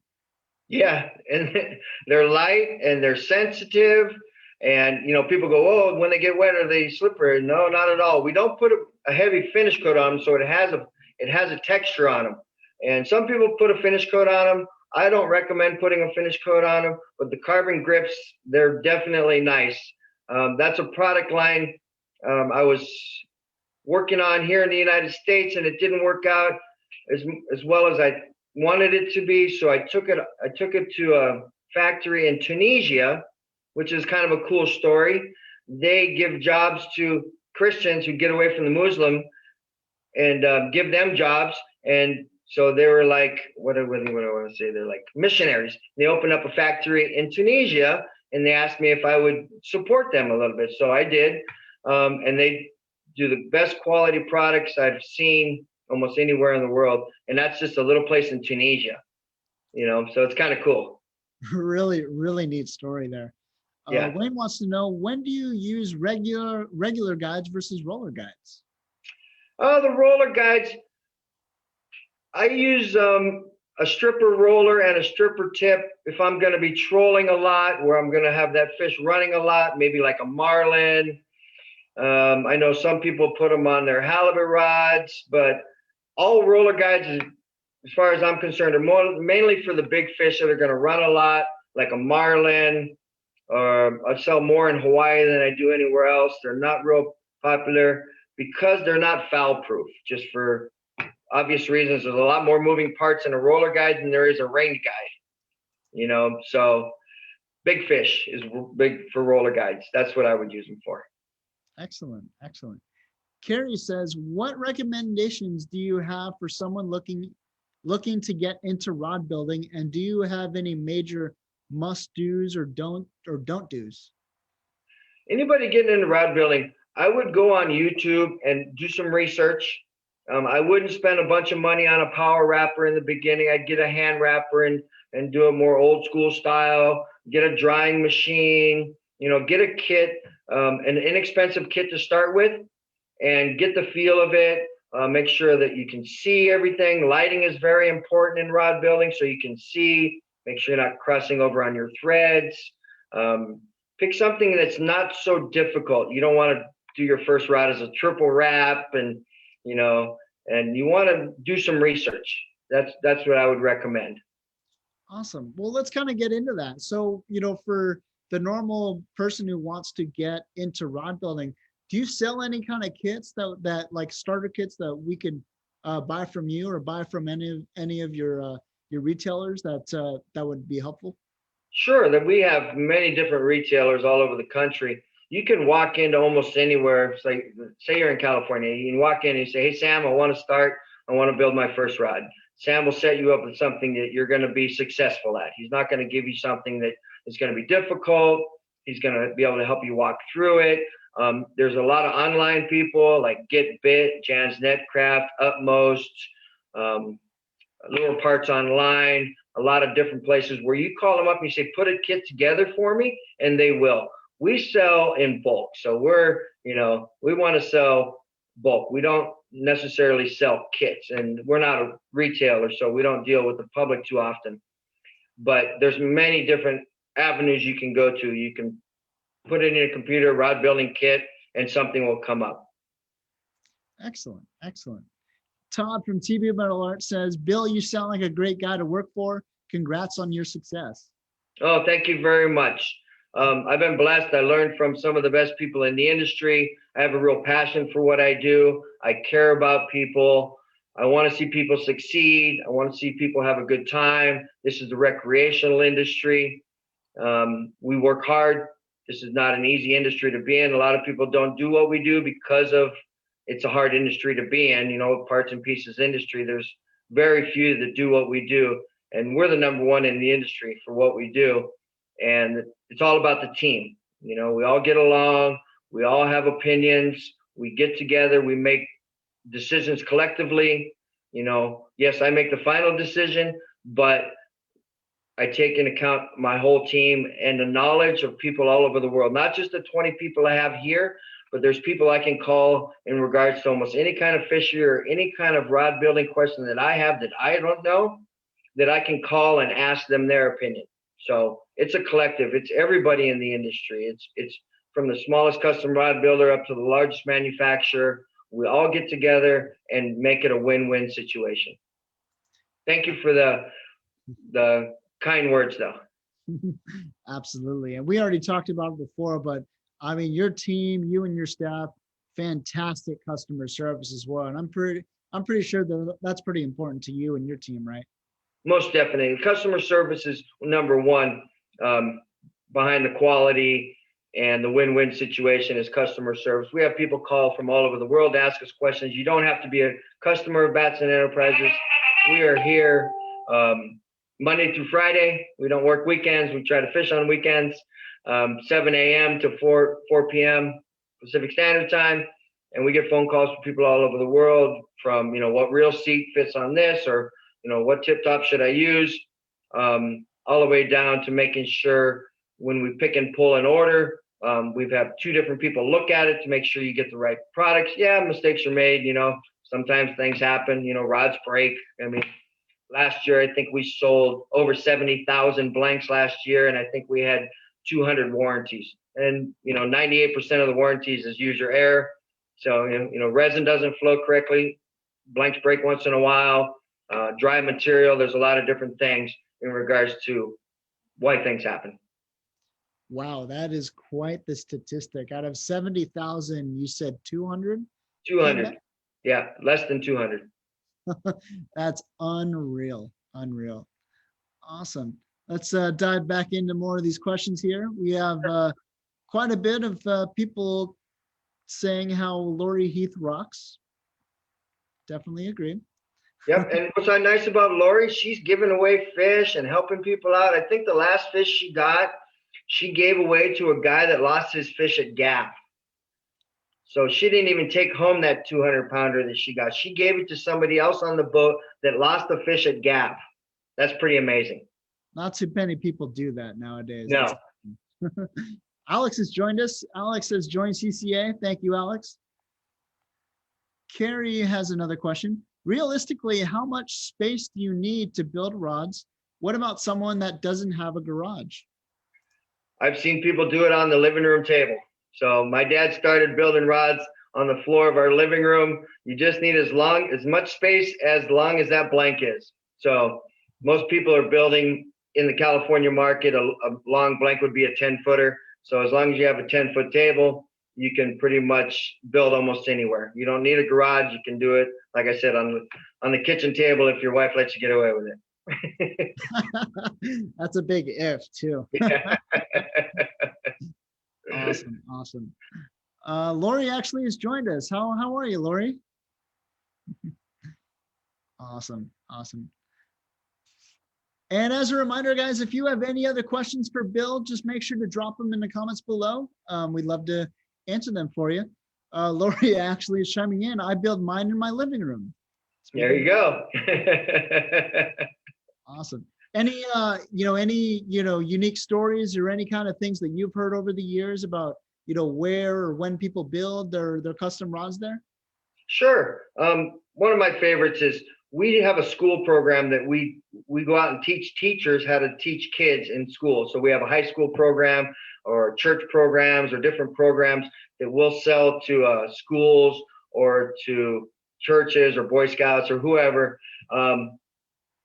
Yeah, and they're light and they're sensitive. And, people go, oh, when they get wet, are they slippery? No, not at all. We don't put a heavy finish coat on them, so it has a texture on them. And some people put a finish coat on them. I don't recommend putting a finish coat on them, but the carbon grips, they're definitely nice. That's a product line I was working on here in the United States, and it didn't work out as well as I wanted it to be. So I took it to a factory in Tunisia, which is kind of a cool story. They give jobs to Christians who get away from the Muslim and give them jobs. And so they were like, what do I want to say? They're like missionaries. They opened up a factory in Tunisia, and they asked me if I would support them a little bit. So I did. And they do the best quality products I've seen almost anywhere in the world. And that's just a little place in Tunisia, so it's kind of cool. Really, really neat story there. Yeah. Wayne wants to know, when do you use regular guides versus roller guides? The roller guides, I use a stripper roller and a stripper tip if I'm going to be trolling a lot, where I'm going to have that fish running a lot, maybe like a marlin. I know some people put them on their halibut rods, but all roller guides, as far as I'm concerned, are mainly for the big fish that are going to run a lot, like a marlin. I sell more in Hawaii than I do anywhere else. They're not real popular because they're not foul proof, just for obvious reasons. There's a lot more moving parts in a roller guide than there is a range guide, so big fish is big for roller guides. That's what I would use them for. Excellent. Carrie says, what recommendations do you have for someone looking to get into rod building? And do you have any major must do's or don't do's? Anybody getting into rod building, I would go on YouTube and do some research. I wouldn't spend a bunch of money on a power wrapper in the beginning. I'd get a hand wrapper and do it more old school style, get a drying machine, get a kit, an inexpensive kit to start with, and get the feel of it. Make sure that you can see everything. Lighting is very important in rod building, so you can see. Make sure you're not crossing over on your threads. Pick something that's not so difficult. You don't want to do your first rod as a triple wrap, and you want to do some research. That's what I would recommend. Awesome. Well, let's kind of get into that. So, for the normal person who wants to get into rod building, Do you sell any kind of kits that like starter kits that we could buy from you or buy from any of your retailers that would be helpful? Sure, that we have many different retailers all over the country. You can walk into almost anywhere. Say you're in California, you can walk in and you say, "Hey Sam, I want to start. I want to build my first rod." Sam will set you up with something that you're going to be successful at. He's not going to give you something that is going to be difficult. He's going to be able to help you walk through it. There's a lot of online people like Get Bit, Jan's Netcraft, Utmost, Lure Parts Online, a lot of different places where you call them up and you say, "Put a kit together for me," and they will. We sell in bulk. So we want to sell bulk. We don't necessarily sell kits, and we're not a retailer, so we don't deal with the public too often. But there's many different avenues you can go to. You can put it in a computer, rod building kit, and something will come up. Excellent. Excellent. Todd from TV Metal Art says, Bill, you sound like a great guy to work for. Congrats on your success. Oh, thank you very much. I've been blessed. I learned from some of the best people in the industry. I have a real passion for what I do. I care about people. I want to see people succeed. I want to see people have a good time. This is the recreational industry. We work hard. This is not an easy industry to be in. A lot of people don't do what we do because of it's a hard industry to be in, parts and pieces industry. There's very few that do what we do. And we're the number one in the industry for what we do. And it's all about the team. We all get along. We all have opinions. We get together. We make decisions collectively. Yes, I make the final decision, but I take into account my whole team and the knowledge of people all over the world, not just the 20 people I have here, but there's people I can call in regards to almost any kind of fishery or any kind of rod building question that I have that I don't know, that I can call and ask them their opinion. So it's a collective. It's everybody in the industry. It's from the smallest custom rod builder up to the largest manufacturer. We all get together and make it a win-win situation. Thank you for the kind words, though. Absolutely. And we already talked about it before, but I mean, your team, you and your staff, fantastic customer service as well. And I'm pretty sure that that's pretty important to you and your team, right? Most definitely. Customer service is number one behind the quality and the win-win situation is customer service. We have people call from all over the world to ask us questions. You don't have to be a customer of Batson Enterprises. We are here Monday through Friday. We don't work weekends. We try to fish on weekends, 7 a.m. to 4 p.m. Pacific Standard Time. And we get phone calls from people all over the world from, what reel seat fits on this or, what tip top should I use? All the way down to making sure when we pick and pull an order, we've had 2 different people look at it to make sure you get the right products. Yeah, mistakes are made, sometimes things happen, rods break. I mean, last year, I think we sold over 70,000 blanks last year, and I think we had 200 warranties. And, 98% of the warranties is user error. So, resin doesn't flow correctly. Blanks break once in a while. Dry material, there's a lot of different things in regards to why things happen. Wow, that is quite the statistic. Out of 70,000, you said 200? 200. Yeah, less than 200. That's unreal. Unreal. Awesome. Let's dive back into more of these questions here. We have quite a bit of people saying how Lori Heath rocks. Definitely agree. Yep. And what's nice about Lori, she's giving away fish and helping people out. I think the last fish she got, she gave away to a guy that lost his fish at Gap. So she didn't even take home that 200-pounder that she got. She gave it to somebody else on the boat that lost the fish at Gap. That's pretty amazing. Not too many people do that nowadays. No. Alex has joined us. Alex has joined CCA. Thank you, Alex. Carrie has another question. Realistically, how much space do you need to build rods? What about someone that doesn't have a garage? I've seen people do it on the living room table. So my dad started building rods on the floor of our living room. You just need as much space as long as that blank is. So most people are building in the California market, a long blank would be a 10-footer. So as long as you have a 10-foot table, you can pretty much build almost anywhere. You don't need a garage. You can do it, like I said, on the kitchen table if your wife lets you get away with it. That's a big if too. Yeah. Awesome, awesome. Lori actually has joined us. How are you, Lori? Awesome, awesome. And as a reminder, guys, if you have any other questions for Bill, just make sure to drop them in the comments below. We'd love to answer them for you. Lori actually is chiming in. I build mine in my living room. There you go. Awesome. Any unique stories or any kind of things that you've heard over the years about, where or when people build their custom rods there? Sure. One of my favorites is we have a school program that we go out and teach teachers how to teach kids in school. So we have a high school program or church programs or different programs that we'll sell to schools or to churches or Boy Scouts or whoever.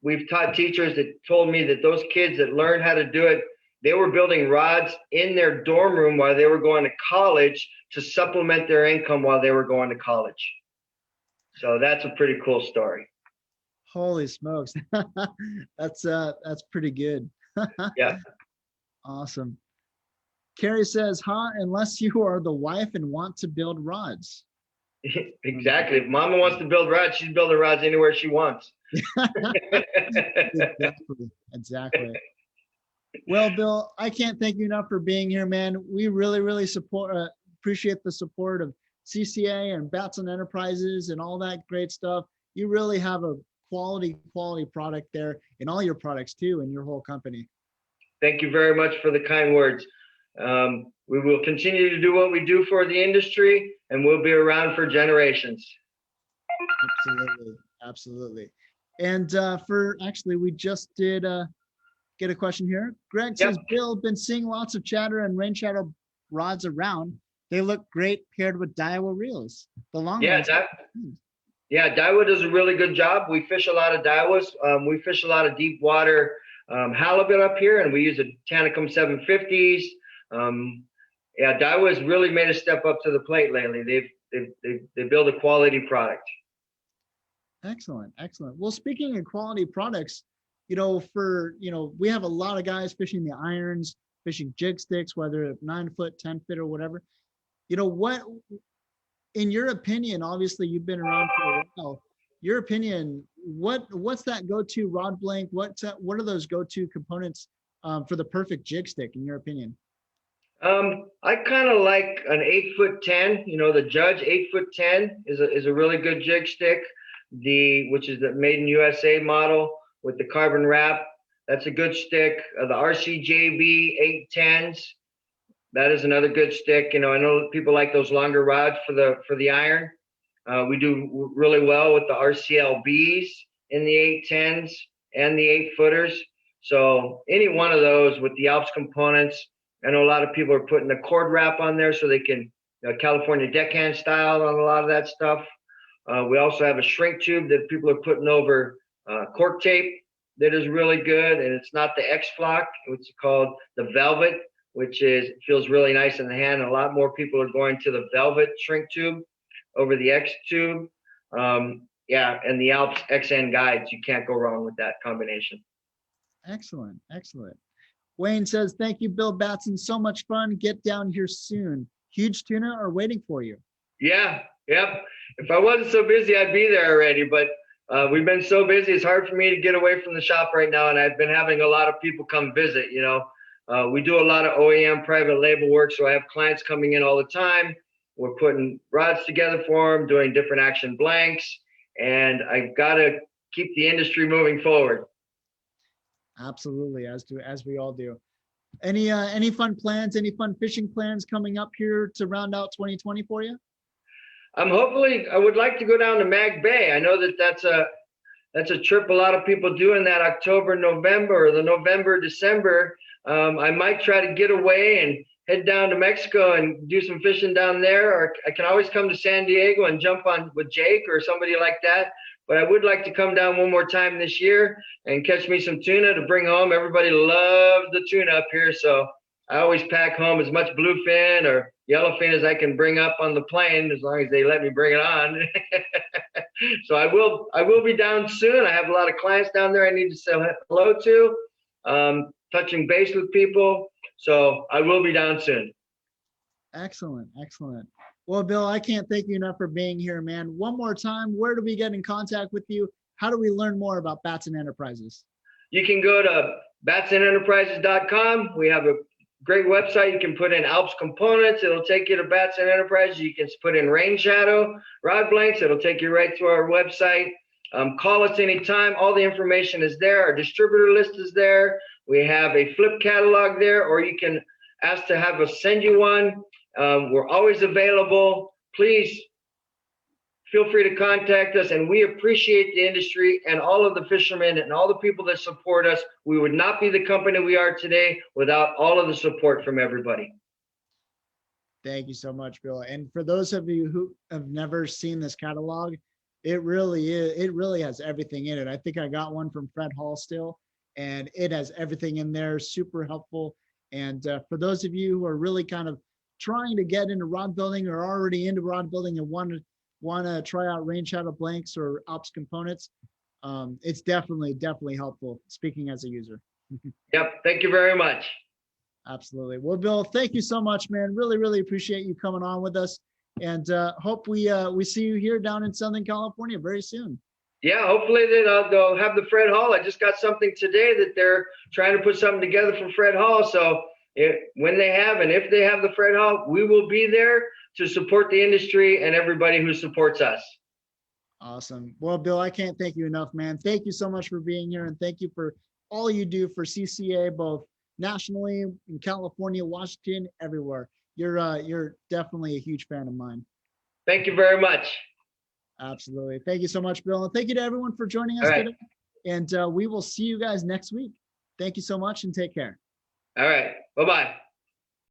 We've taught teachers that told me that those kids that learned how to do it, they were building rods in their dorm room while they were going to college to supplement their income while they were going to college. So that's a pretty cool story. Holy smokes. That's pretty good. Yeah. Awesome. Carrie says, unless you are the wife and want to build rods. Exactly. If mama wants to build rods, she's building rods anywhere she wants. Exactly. Well, Bill, I can't thank you enough for being here, man. We really, really appreciate the support of CCA and Batson Enterprises and all that great stuff. You really have a quality product there in all your products too, and your whole company. Thank you very much for the kind words. We will continue to do what we do for the industry, and we'll be around for generations. Absolutely. And we just did get a question here. Greg says, Yep. Bill, been seeing lots of Chatter and Rainshadow rods around. They look great paired with Daiwa reels. The long ones. Daiwa does a really good job. We fish a lot of Daiwas. We fish a lot of deep water halibut up here, and we use the Tanacum 750s. Daiwa's really made a step up to the plate lately. They build a quality product. Excellent. Well, speaking of quality products, we have a lot of guys fishing the irons, fishing jig sticks, whether 9 foot, 10 foot, or whatever. What, in your opinion, obviously you've been around for a while, your opinion, what's that go-to rod blank? What are those go-to components for the perfect jig stick, in your opinion? I kind of like an 8'10". The Judge 8'10" is a really good jig stick. Which is the made in USA model with the carbon wrap. That's a good stick. The RCJB 8'10s. That is another good stick. I know people like those longer rods for the iron. We do really well with the RCLBs in the 8'10s and the 8-footers. So any one of those with the Alps components. I know a lot of people are putting the cord wrap on there so they can California deckhand style on a lot of that stuff. We also have a shrink tube that people are putting over cork tape that is really good, and it's not the X-Flock. It's called the Velvet, which feels really nice in the hand. And a lot more people are going to the Velvet shrink tube over the X tube. And the Alps XN guides. You can't go wrong with that combination. Excellent. Wayne says, thank you, Bill Batson. So much fun. Get down here soon. Huge tuna are waiting for you. Yeah. Yep. If I wasn't so busy, I'd be there already. But we've been so busy, it's hard for me to get away from the shop right now. And I've been having a lot of people come visit. We do a lot of OEM private label work. So I have clients coming in all the time. We're putting rods together for them, doing different action blanks. And I've got to keep the industry moving forward. Absolutely, as we all do. Any fun plans, any fun fishing plans coming up here to round out 2020 for you? I would like to go down to Mag Bay. I know that's a trip a lot of people do in that October, November, or the November, December. I might try to get away and head down to Mexico and do some fishing down there, or I can always come to San Diego and jump on with Jake or somebody like that. But I would like to come down one more time this year and catch me some tuna to bring home. Everybody loves the tuna up here, so I always pack home as much bluefin or yellowfin as I can bring up on the plane, as long as they let me bring it on. So I will be down soon. I have a lot of clients down there I need to say hello to, touching base with people. So I will be down soon. Excellent, excellent. Well, Bill, I can't thank you enough for being here, man. One more time, where do we get in contact with you? How do we learn more about Batson Enterprises? You can go to batsonenterprises.com. We have a great website. You can put in Alps components. It'll take you to Batson Enterprises. You can put in Rainshadow rod blanks. It'll take you right to our website. Call us anytime. All the information is there. Our distributor list is there. We have a flip catalog there, or you can ask to have us send you one. We're always available. Please feel free to contact us, and we appreciate the industry and all of the fishermen and all the people that support us. We would not be the company we are today without all of the support from everybody. Thank you so much, Bill. And for those of you who have never seen this catalog, it really is, it really has everything in it. I think I got one from Fred Hall still, and it has everything in there, super helpful. And for those of you who are really kind of trying to get into rod building or already into rod building and want to try out Rainshadow blanks or Alps components, it's definitely helpful, speaking as a user. Yep. Thank you very much. Absolutely. Well, Bill, thank you so much, man. Really appreciate you coming on with us, and hope we see you here down in Southern California very soon. Yeah, hopefully they'll have the Fred Hall. I just got something today that they're trying to put something together for Fred Hall. So when they have, and if they have the Fred Hall, we will be there to support the industry and everybody who supports us. Awesome. Well, Bill, I can't thank you enough, man. Thank you so much for being here, and thank you for all you do for CCA, both nationally, in California, Washington, everywhere. You're definitely a huge fan of mine. Thank you very much. Absolutely. Thank you so much, Bill. And thank you to everyone for joining us today. And we will see you guys next week. Thank you so much, and take care. All right. Bye-bye.